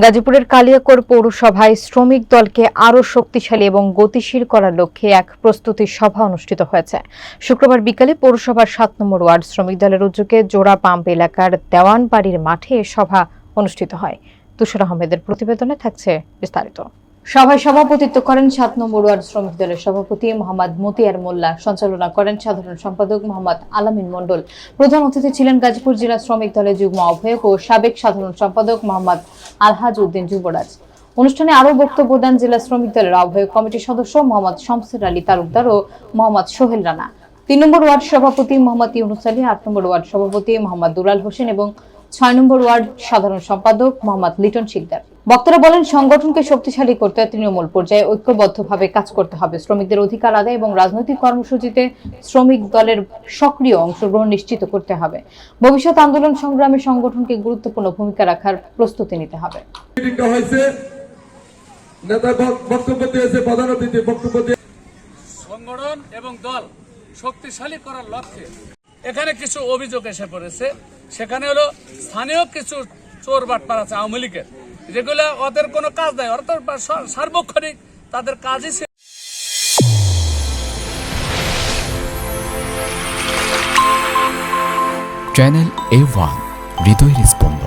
গাজীপুরের কালিয়াকৈর পৌরসভায় শ্রমিক দলকে আরও শক্তিশালী এবং গতিশীল করার লক্ষ্যে এক প্রস্তুতি সভা অনুষ্ঠিত হয়েছে। শুক্রবার বিকালে পৌরসভার ৭ নম্বর ওয়ার্ড শ্রমিক দলের উদ্যোগে জোড়া পাম্প এলাকার দেওয়ানবাড়ির মাঠে সভা অনুষ্ঠিত হয়। তুষার আহমেদের প্রতিবেদনে থাকছে বিস্তারিত। সভায় সভাপতিত্ব করেন ৭ নম্বর ওয়ার্ড শ্রমিক দলের সভাপতি মোহাম্মদ মতিয়ার মোল্লা, সঞ্চালনা করেন সাধারণ সম্পাদক মোহাম্মদ আলামিন মণ্ডল। প্রধান অতিথি ছিলেন গাজীপুর জেলা শ্রমিক দলের যুগ্ম আহ্বায়ক ও সাবেক সাধারণ সম্পাদক মোহাম্মদ আলহাজ উদ্দিন যুবরাজ। অনুষ্ঠানে আরও বক্তব্য দেন জেলা শ্রমিক দলের আহ্বায়ক কমিটির সদস্য মোহাম্মদ শমসের আলী তালুকদার ও মোহাম্মদ সোহেল রানা, ৩ নম্বর ওয়ার্ড সভাপতি মোহাম্মদ ইউনুস আলী, ৮ নম্বর ওয়ার্ড সভাপতি মোহাম্মদ দুলাল হোসেন এবং ৬ নম্বর ওয়ার্ড সাধারণ সম্পাদক মোহাম্মদ লিটন শিকদার। বক্তারা বলেন, সংগঠনকে শক্তিশালী করতে তৃণমূল পর্যায়ে ঐক্যবদ্ধভাবে কাজ করতে হবে। শ্রমিকদের অধিকার আদায় এবং রাজনৈতিক কর্মসূচিতে শ্রমিক দলের সক্রিয় অংশগ্রহণ নিশ্চিত করতে হবে। ভবিষ্যৎ আন্দোলন সংগ্রামে সংগঠনকে গুরুত্বপূর্ণ ভূমিকা রাখার প্রস্তুতি নিতে হবে। সংগঠন এবং দল শক্তিশালী করার লক্ষ্যে এখানে কিছু অভিযোগ এসে পড়েছে। সেখানে হলো স্থানীয় কিছু চোর বাটপার আছে আওয়ামী লীগের, যেগুলো ওদের কোনো কাজ নাই, অর্থাৎ সার্বক্ষণিক তাদের কাজই ছিল। চ্যানেল A1 হৃদয় রেসপন্স।